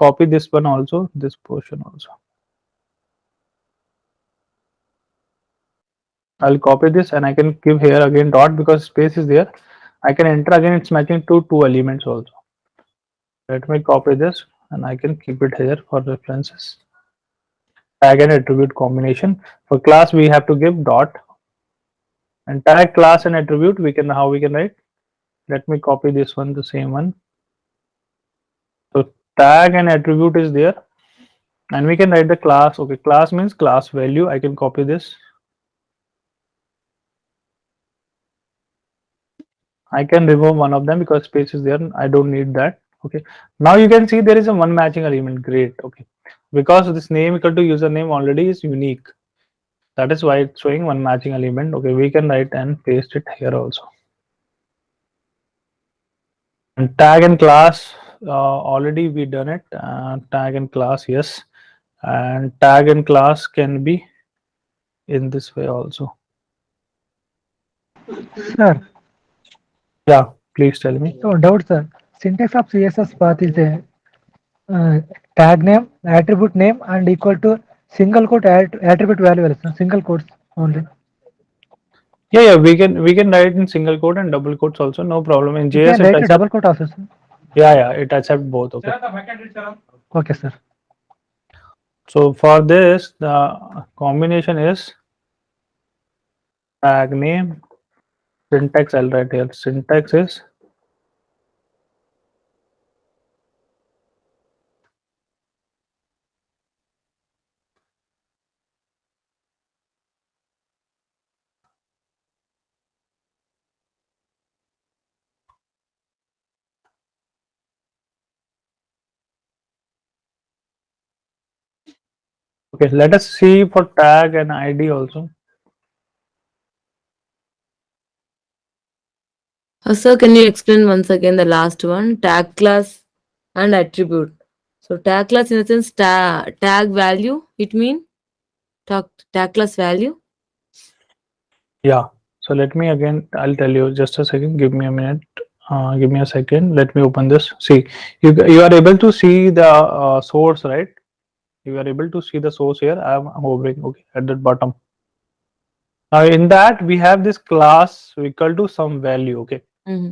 copy this one also, this portion also. I'll copy this and I can give here again dot because space is there. I can enter again, it's matching to two elements also. Let me copy this and I can keep it here for references. Tag and attribute combination. For class we have to give dot, and tag, class and attribute we can, how we can write. Let me copy this one, the same one. So tag and attribute is there, and we can write the class. Okay, class means class value. I can copy this. I can remove one of them because space is there. I don't need that. Okay. Now you can see there is a one matching element. Great. Okay. Because this name equal to username already is unique. That is why it's showing one matching element. Okay. We can write and paste it here also. And tag and class, already we done it. Tag and class, yes. And tag and class can be in this way also. Sir, Yeah. Please tell me. so doubt, sir. Syntax of CSS path is a tag name, attribute name, and equal to single quote attribute value, sir. Single quotes only. Yeah, we can write in single quote and double quotes also. No problem. In We JS can it write a accept. double quote also, sir. Yeah, it accept both. Okay. Okay, sir. So for this, the combination is tag name, syntax. I'll write here. Syntax is okay. Let us see for tag and ID also. Sir, can you explain once again the last one? Tag class and attribute. So tag class in the sense tag value, it mean tag class value. Yeah. So let me again. I'll tell you. Just a second. Give me a minute. Give me a second. Let me open this. See, you are able to see the source, right? You are able to see the source here. I'm hovering. Okay, at the bottom. Now in that we have this class equal to some value. Okay. Mhm.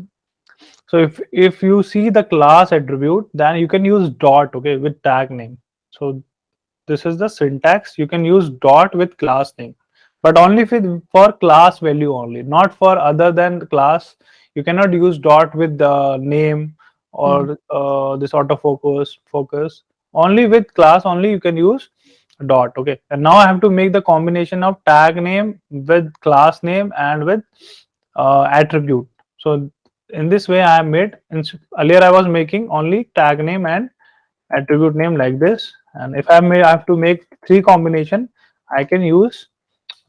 So if you see the class attribute, then you can use dot, okay, with tag name. So this is the syntax. You can use dot with class name, but only for class value only, not for other than class. You cannot use dot with the name Mhm. or this focus. Only with class only you can use dot. Okay, and now I have to make the combination of tag name with class name and with attribute. So in this way I have made, earlier I was making only tag name and attribute name like this, and if I have to make three combination, I can use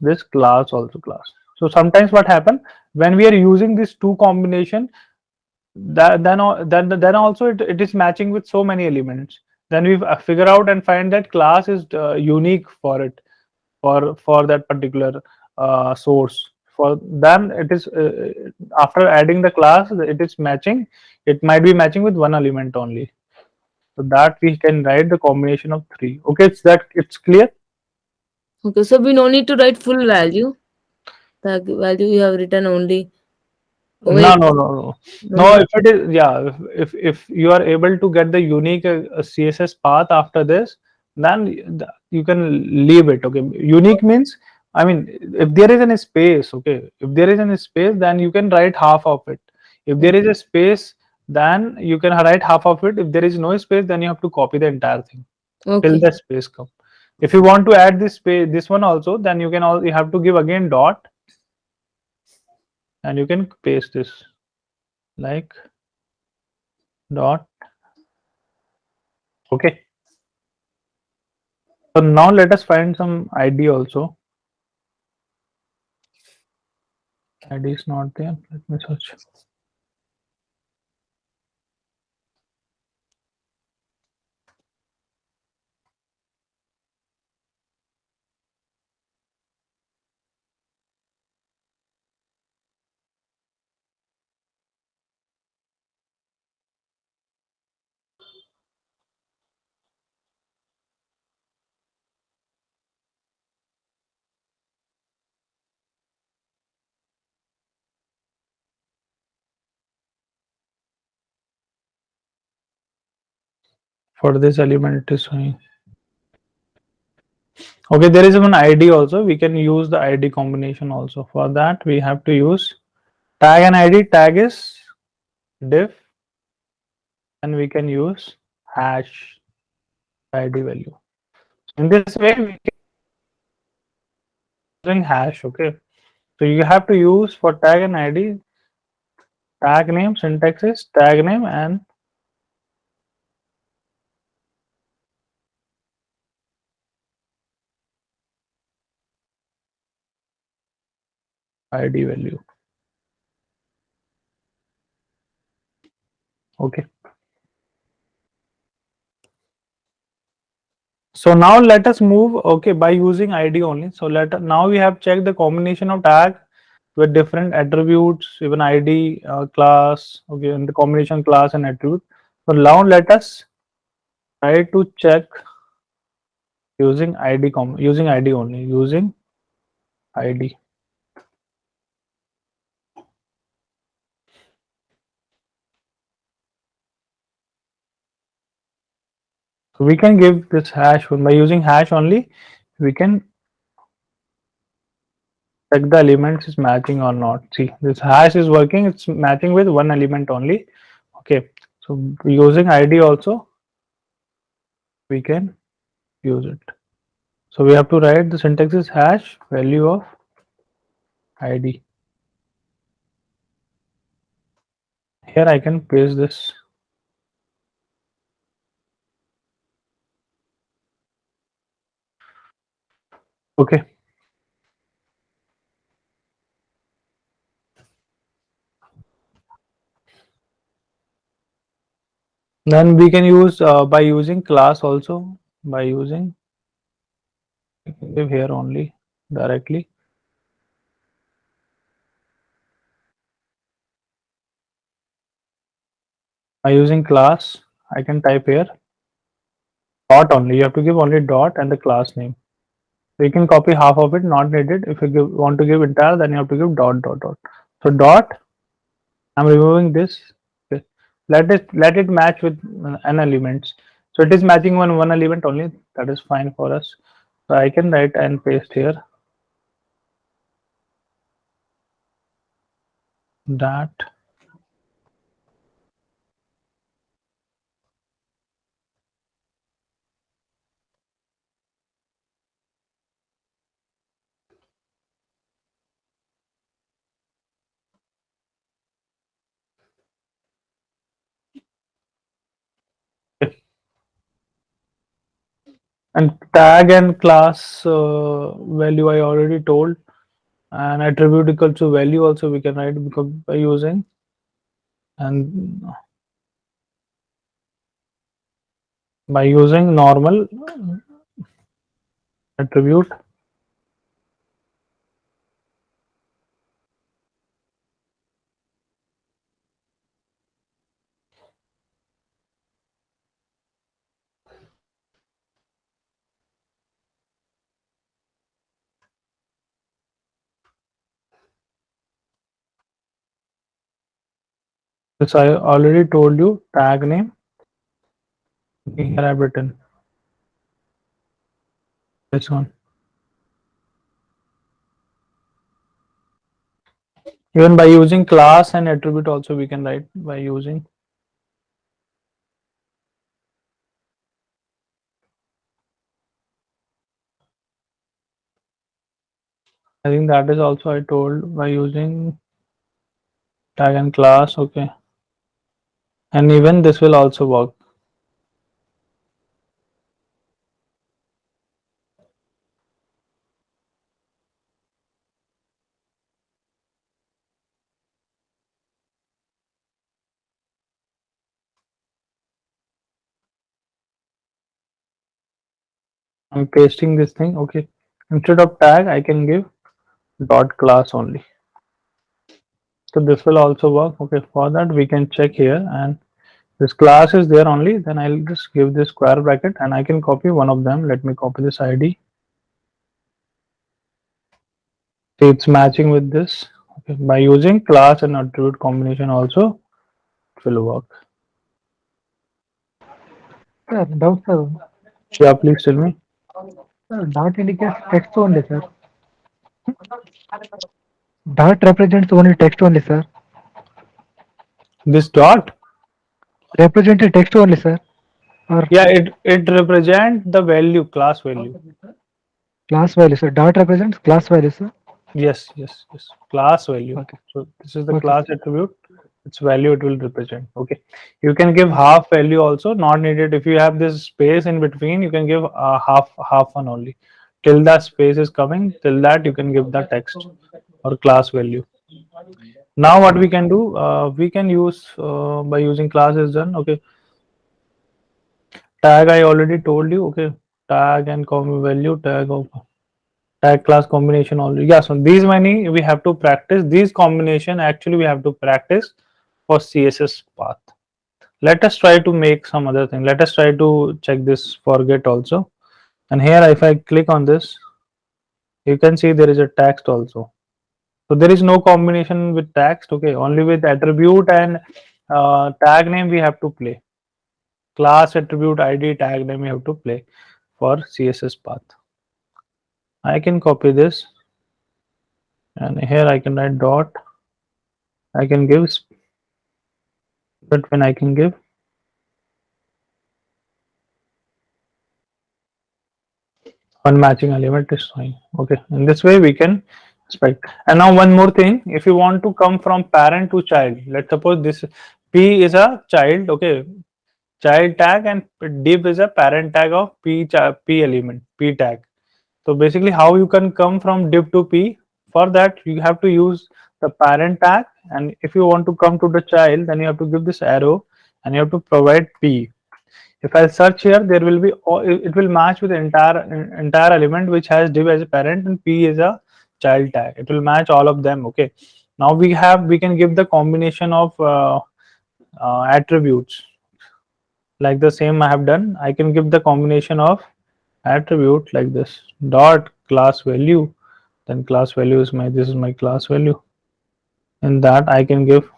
this class also class. So sometimes what happen, when we are using this two combination, then also it is matching with so many elements, then we figure out and find that class is unique for it, for that particular source. For then it is after adding the class, it is matching, it might be matching with one element only, so that we can write the combination of three. Okay, it's clear. Okay, so we no need to write full value. Tag value you have written only. No, Wait, no, no, no, no no. need. If it is, yeah, if you are able to get the unique CSS path after this, then you can leave it. Okay, unique means, I mean, if there is any space, okay, if there is any space, then you can write half of it. If there is a space, then you can write half of it. If there is no space, then you have to copy the entire thing till Okay. the space come. If you want to add this space, this one also, then you can all, you have to give again dot, and you can paste this like dot. Okay. So now let us find some ID also. ID is not there. Let me search. For this element it is showing. Okay, there is one ID also. We can use the ID combination also. For that, we have to use tag and ID. Tag is diff, and we can use hash ID value. In this way, we can using hash. Okay, so you have to use for tag and ID. Tag name syntax is tag name and ID value. Okay. So now let us move, okay, by using ID only. So now we have checked the combination of tag with different attributes, even ID, class, okay, and the combination class and attribute. So now let us try to check using using ID only, using ID. So we can give this hash by using hash only. We can check the elements is matching or not. See, this hash is working, it's matching with one element only. Okay, so using ID also we can use it. So we have to write the syntax is hash value of ID. Here I can paste this. Okay. Then we can use by using class also, by using give here only directly. By using class, I can type here dot only. You have to give only dot and the class name. So you can copy half of it, not needed. If you want to give entire, then you have to give dot dot dot. So dot, I'm removing this. Okay. Let it match with an elements. So it is matching one element only. That is fine for us. So I can write and paste here that and tag and class value I already told, and attribute equal to value also we can write because by using and by using normal attribute. This I already told you. Tag name here I've written this one. Even by using class and attribute also we can write by using. I think that is also I told by using tag and class. Okay, and even this will also work. I'm pasting this thing. Okay, instead of tag I can give dot class only. So this will also work. Okay, for that we can check here, and this class is there only. Then I'll just give this square bracket and I can copy one of them. Let me copy this ID. See, it's matching with this. Okay, by using class and attribute combination also it will work. Sir, doubt, sir. Yeah, please tell me. Sir, dot indicates text only, sir. Dot represents only text only, sir. This dot, Represents text only, sir. Or yeah, it represent the value, class value. class value, sir. Dot represents class value, sir. Yes, yes, yes. Class value. Okay. So this is the Okay, class sir. attribute. Its value it will represent. Okay. You can give half value also, not needed. If you have this space in between, you can give half one only. Till that space is coming, till that you can give the text or class value. Now what we can do, we can use by using class is done. Okay. Tag I already told you. Okay. Tag and common value tag of tag class combination already. Yeah, so these many we have to practice. These combination actually we have to practice for CSS path. Let us try to make some other thing. Let us try to check this forget also. And here if I click on this, you can see there is a text also. So there is no combination with text. Okay, only with attribute and tag name we have to play. Class attribute ID tag name we have to play for CSS path. I can copy this and here I can write dot. I can give but when I can give one matching element is fine. Okay, in this way we can expect. And now one more thing, if you want to come from parent to child, let's suppose this p is a child. Okay, child tag and div is a parent tag of p element, p tag. So basically how you can come from div to p, for that you have to use the parent tag, and if you want to come to the child then you have to give this arrow and you have to provide p. If I search here, there will be it will match with entire element which has div as a parent and p is a child tag. It will match all of them. Okay. Now we can give the combination of attributes like the same I have done. I can give the combination of attribute like this dot class value. Then class value is this is my class value. In that I can give.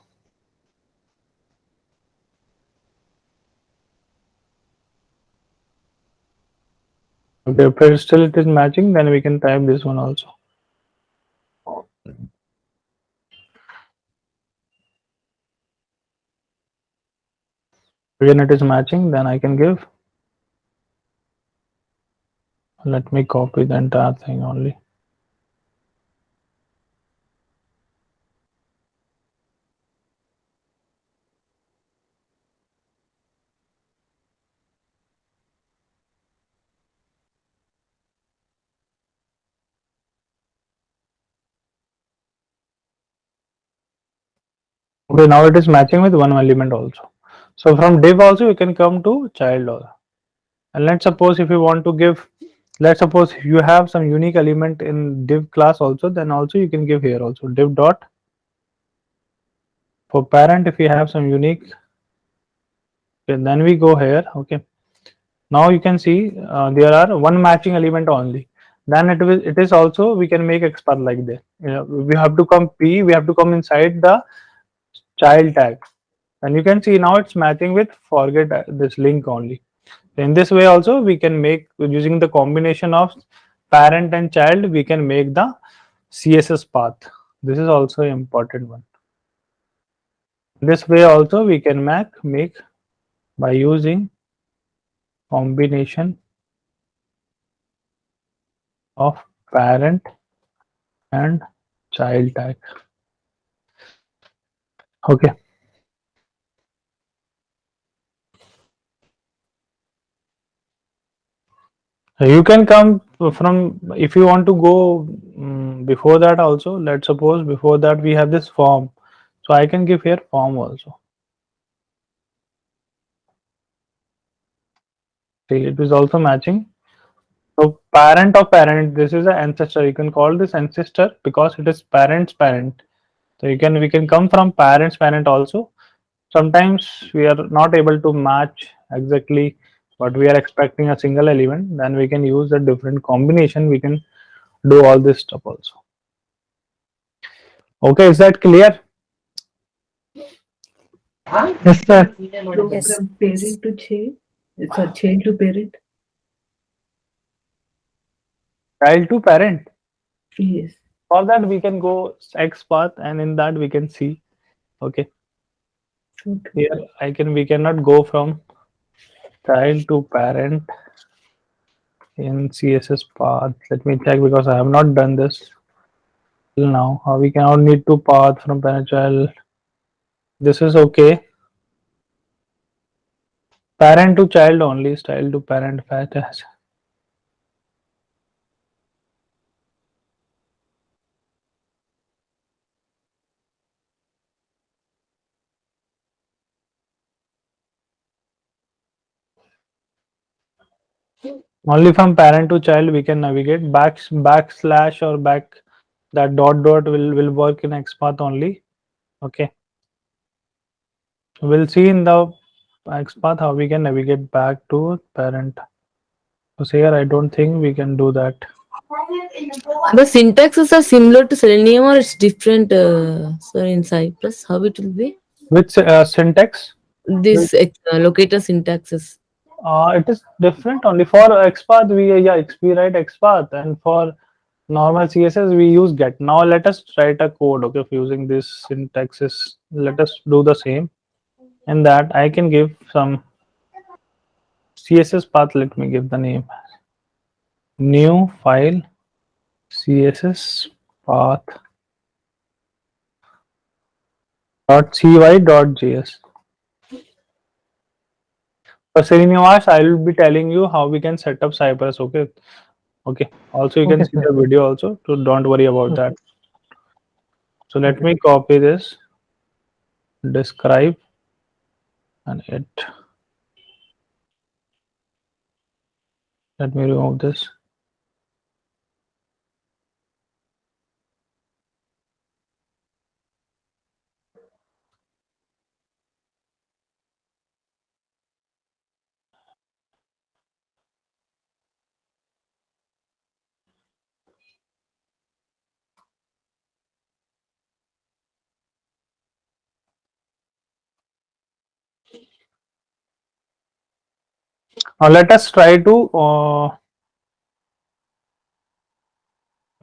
Okay, if still it is matching, then we can type this one also. When it is matching, then I can give. Let me copy the entire thing only. Okay, now it is matching with one element also. So from div also you can come to child also. And let's suppose if you want to give, let's suppose you have some unique element in div class also, then also you can give here also div dot. For parent, if you have some unique, okay, then we go here. Okay, now you can see there are one matching element only. Then it is also we can make expert like that. You know, we have to come p, we have to come inside the child tag, and you can see now it's matching with forget this link only. In this way also we can make, using the combination of parent and child, we can make the CSS path. This is also an important one. This way also we can make by using combination of parent and child tag. Okay. You can come from, if you want to go before that also. Let's suppose before that we have this form, so I can give here form also. See, it is also matching. So parent of parent, this is an ancestor. You can call this ancestor because it is parent's parent. So we can come from parent's parent also. Sometimes we are not able to match exactly what we are expecting a single element. Then we can use a different combination. We can do all this stuff also. Okay, is that clear? Yes, sir. Yes. Yes. From parent to child. It's a child to parent. Child to parent. Yes. For that we can go X path, and in that we can see. Okay, Okay. here we cannot go from child to parent in CSS path. Let me check because I have not done this till now. We cannot need to path from parent child. This is okay. Parent to child only, child to parent fetch. Only from parent to child we can navigate. Backslash or back, that dot will work in XPath only. Okay, we'll see in the XPath how we can navigate back to parent. So here I don't think we can do that. The syntaxes are similar to Selenium or it's different, sorry, in Cypress? How it will be? Which syntax? This locator syntaxes. It is different only for XPath. We write XPath, and for normal CSS we use get. Now let us write a code. Okay, for using this syntaxes, let us do the same. In that I can give some CSS path. Let me give the name new file CSS path .cy.js. For Srinivas, I will be telling you how we can set up Cypress. Okay, okay. Also, you can Okay, see sir. the video also, so don't worry about Okay. that. So let Okay. me copy this, describe, and it. Let me remove this. Now let us try to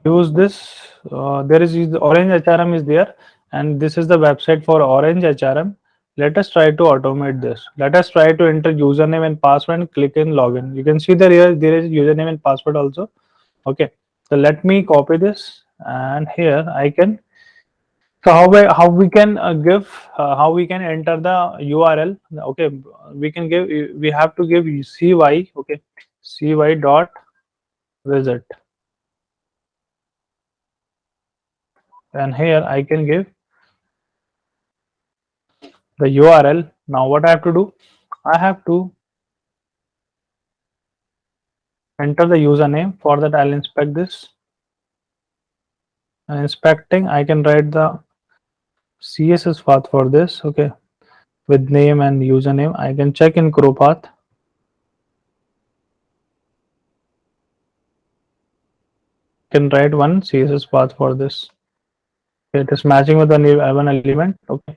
use this. There is the Orange HRM is there, and this is the website for Orange HRM. Let us try to automate this. Let us try to enter username and password and click in login. You can see there is username and password also. Okay, so let me copy this, and here I can. So how we can give how we can enter the URL. Okay, we have to give cy. Okay, cy dot visit, and here I can give the URL. Now what I have to do? I have to enter the username. For that I'll inspect this. And inspecting, I can write the CSS path for this. Okay, with name and username. I can check in crow path. Can write one CSS path for this. It is matching with the new one element. Okay,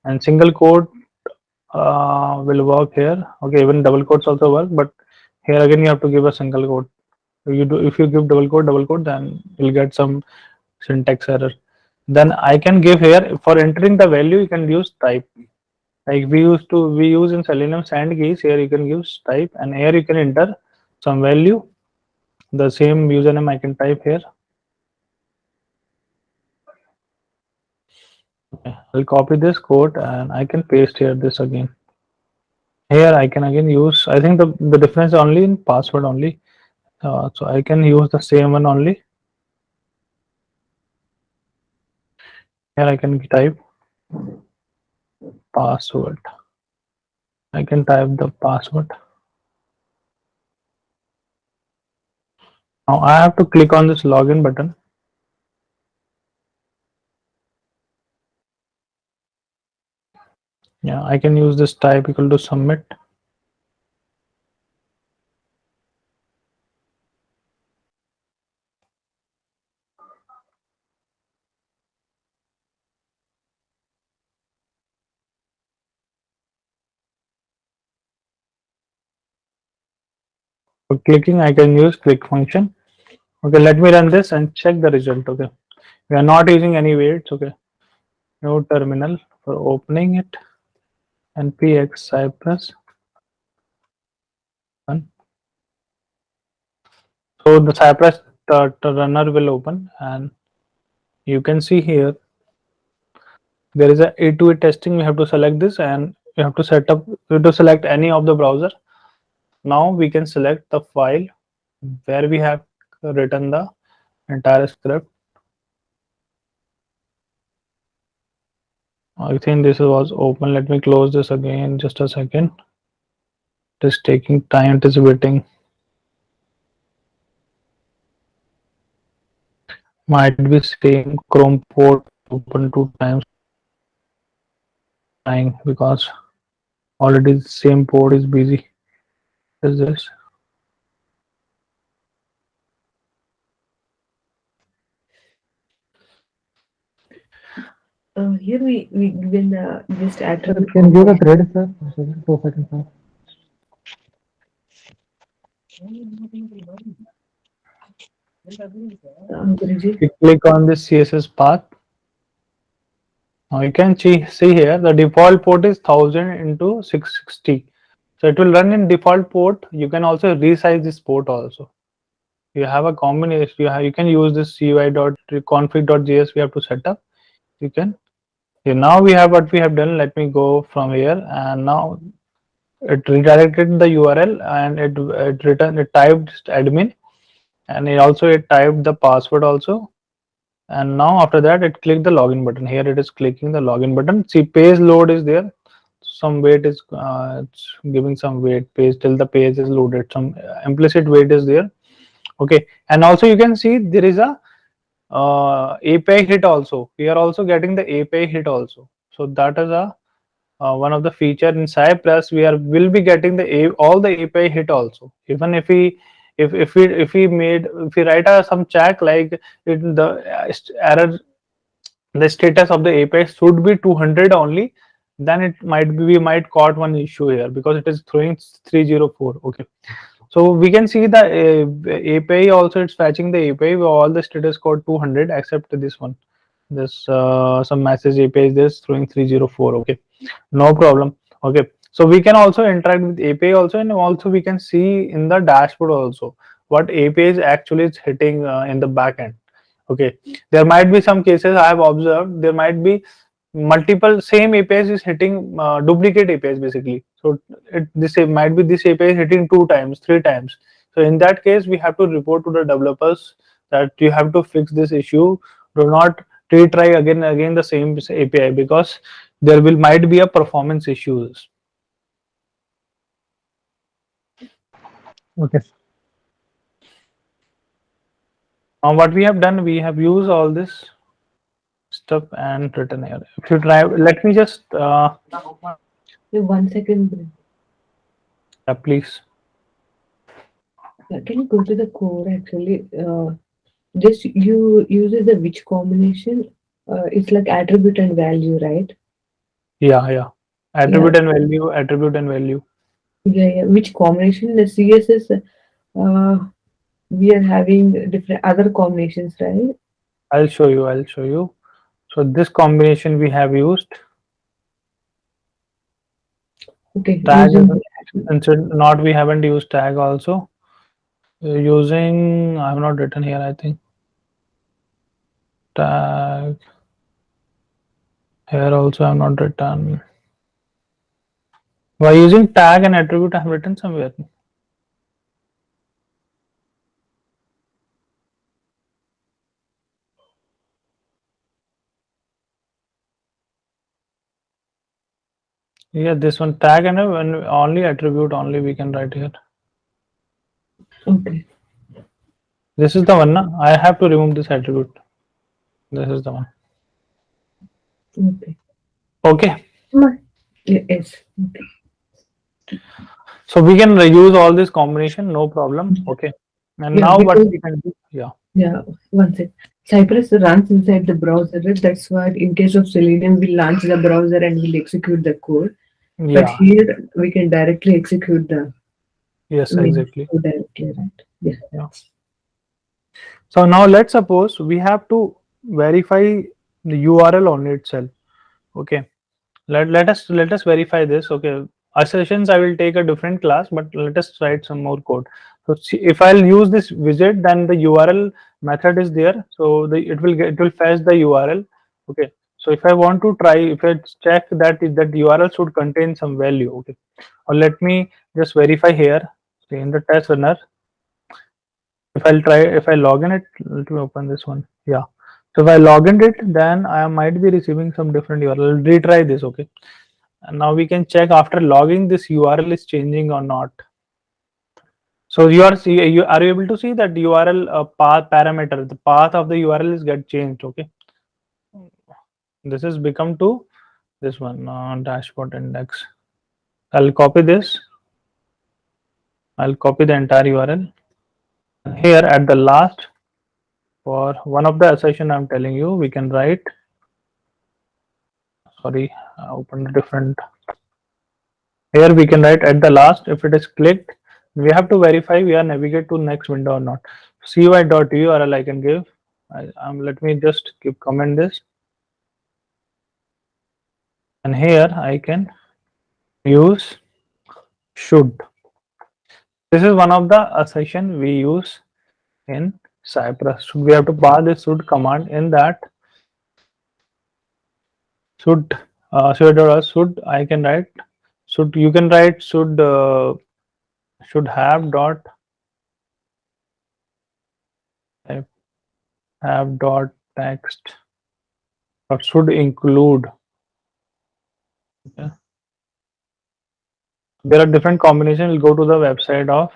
and single quote will work here. Okay, even double quotes also work, but here again you have to give a single quote. If you give double quote, then you'll get some syntax error. Then I can give here for entering the value. You can use type. Like we use in Selenium sand keys. Here you can use type, and here you can enter some value. The same username I can type here. Okay, I'll copy this code and I can paste here this again. Here I can again use. I think the difference only in password only. So I can use the same one only. Here I can type password. I can type the password. Now I have to click on this login button. Yeah, I can use this type equal to submit. For clicking, I can use click function. Okay, let me run this and check the result. Okay, we are not using any weights. Okay, no terminal for opening it. npx Cypress 1. So the Cypress runner will open, and you can see here there is a A2A testing. We have to select this, and we have to set up. We have to select any of the browser. Now we can select the file where we have written the entire script. I think this was open. Let me close this again. Just a second. It is taking time. It is waiting. Might be same Chrome port open 2 times because already the same port is busy. What is this? Here we given the just Sir, attribute. can you give the thread, sir? 2 seconds, sir. Guruji. You click on this CSS path. Now you can see here the default port is 1000 into 660. So it will run in default port. You can also resize this port also. You have a combination. You can use this cui.config.js. We have to set up. You can. Okay, now we have what we have done. Let me go from here, and now it redirected the URL, and it typed admin, and it typed the password also. And now after that it clicked the login button. Here it is clicking the login button. See, page load is there. Some wait is it's giving some wait page till the page is loaded. Some implicit wait is there. Okay, and also you can see there is a API hit also. We are also getting the API hit also. So that is a one of the feature in Cypress. Will be getting all the API hit also. Even if we write some check like error, the status of the API should be 200 only, then it might be, we might caught one issue here because it is throwing 304. Okay, so we can see the API also. It's fetching the API with all the status code 200 except this one. This some message API is this throwing 304. Okay, no problem. Okay, so we can also interact with API also, and also we can see in the dashboard also what API is actually is hitting in the backend. Okay, there might be some cases I have observed. There might be multiple same APIs is hitting duplicate APIs basically. So this might be this API is hitting 2 times, 3 times. So in that case, we have to report to the developers that you have to fix this issue. Do not retry again the same API because there might be a performance issues. Okay. Now what we have done, we have used all this stuff and written here. If you try, let me just Wait, 1 second. please. Can you go to the code actually? Just you uses the which combination? It's like attribute and value, right? Yeah. Attribute and value, attribute and value. Yeah. Which combination? The CSS, we are having different other combinations, right? I'll show you. So this combination we have used. Okay. Tag Using not we haven't used tag also. Using I have not written here. I think tag here also I have not written. By using tag and attribute I have written somewhere. Yeah, this one tag and only attribute only we can write here. okay. This is the one. Na? I have to remove this attribute. This is the one. Okay. Okay. Yes. Okay. So we can reuse all this combination, no problem. Okay. And Yeah, now what because we can do? Yeah. yeah, one sec. Cypress runs inside the browser. Right? That's why in case of Selenium, we launch the browser and we'll execute the code. But Yeah. here we can directly execute the. Yes, Main exactly. to directory, right? Yeah. Yeah. So now let's suppose we have to verify the URL on itself. Okay. Let us verify this. Okay. Assertions I will take a different class, but let us write some more code. So see, if I'll use this widget, then the URL method is there. So it will fetch the URL. Okay. So if I want to try, if I check that URL should contain some value. Okay. Or let me just verify here. See, in the test runner, if I log in it, let me open this one. Yeah. So if I log in it, then I might be receiving some different URL. Retry this. Okay. And now we can check after logging this URL is changing or not. So you are you able to see that URL path parameter, the path of the URL is get changed. Okay. This has become to this one dashboard index. I'll copy this. I'll copy the entire URL. Here at the last, for one of the assertion I'm telling you, we can write, sorry, I opened a different. Here we can write at the last, if it is clicked, we have to verify we are navigate to next window or not. cy.url I can give. Let me just keep comment this, and here I can use should. This is one of the assertion we use in Cypress. We have to pass this should command. In that should should I can write should, you can write should have dot have dot text or should include. Okay. There are different combinations. We'll go to the website of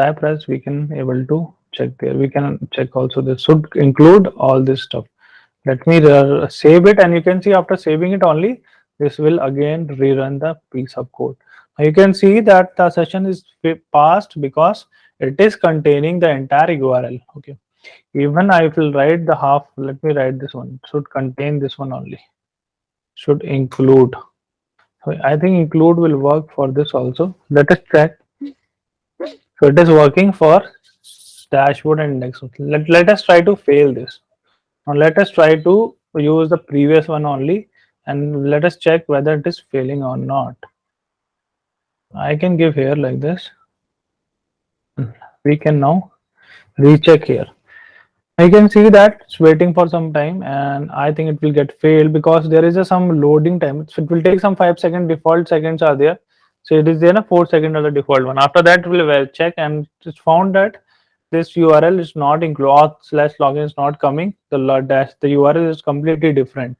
Cypress. We can able to check there. We can check also this should include all this stuff. Let me save it, and you can see after saving it only, this will again rerun the piece of code. Now you can see that the session is passed because it is containing the entire URL. Okay. Even I will write the half. Let me write this one. Should contain this one only. Should include. So I think include will work for this also. Let us check. So it is working for dashboard and index. Let us try to fail this. Now let us try to use the previous one only, and let us check whether it is failing or not. I can give here like this. We can now recheck here. I can see that it's waiting for some time, and I think it will get failed because there is some loading time. So it will take some 5 second. Default seconds are there. So it is there a 4 second of the default one. After that, we'll check, and it's found that this URL is not included. Auth/login is not coming. The URL is completely different.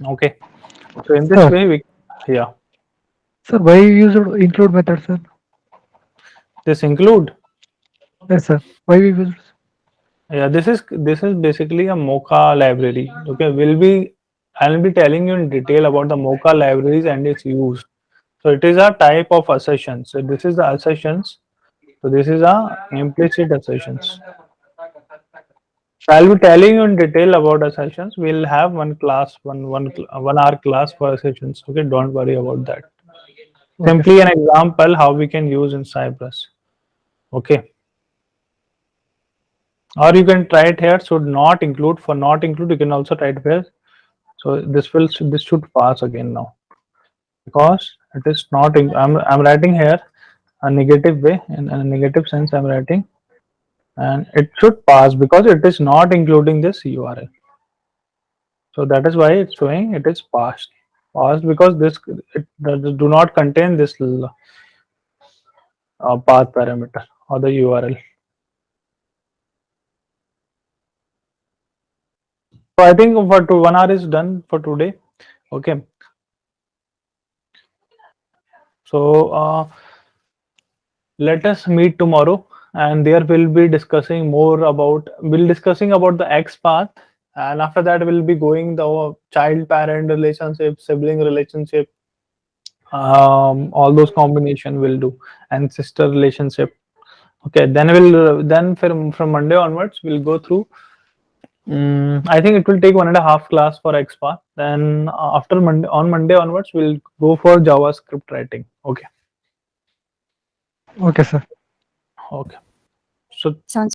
Okay. So in this Sir, way, yeah, sir, why you use include method, sir? this include. Yes, sir. Why we use? Yeah, this is basically a Mocha library. Okay, I'll be telling you in detail about the Mocha libraries and its use. So it is a type of assertion. So this is the assertions. So this is a implicit assertions. So I'll be telling you in detail about assertions. We'll have one class, 1 hour class for assertions. Okay, don't worry about that. Okay, Simply an example how we can use in Cypress. Okay. Or you can try it here. Should not include. For not include, you can also try it here. So this should pass again now because it is not. I'm writing here a negative way, in a negative sense. I'm writing, and it should pass because it is not including this URL. So that is why it's showing it is passed. Passed because it do not contain this path parameter or the URL. So I think for 1 hour is done for today. Okay. So let us meet tomorrow, and there will be discussing more about the X path, and after that we'll be going the child parent relationship, sibling relationship, all those combination will do, and sister relationship. Okay, then then from Monday onwards we'll go through. I think it will take 1.5 class for XPath. Then after Monday onwards, we'll go for JavaScript writing. Okay. Okay, sir. Okay. So Sounds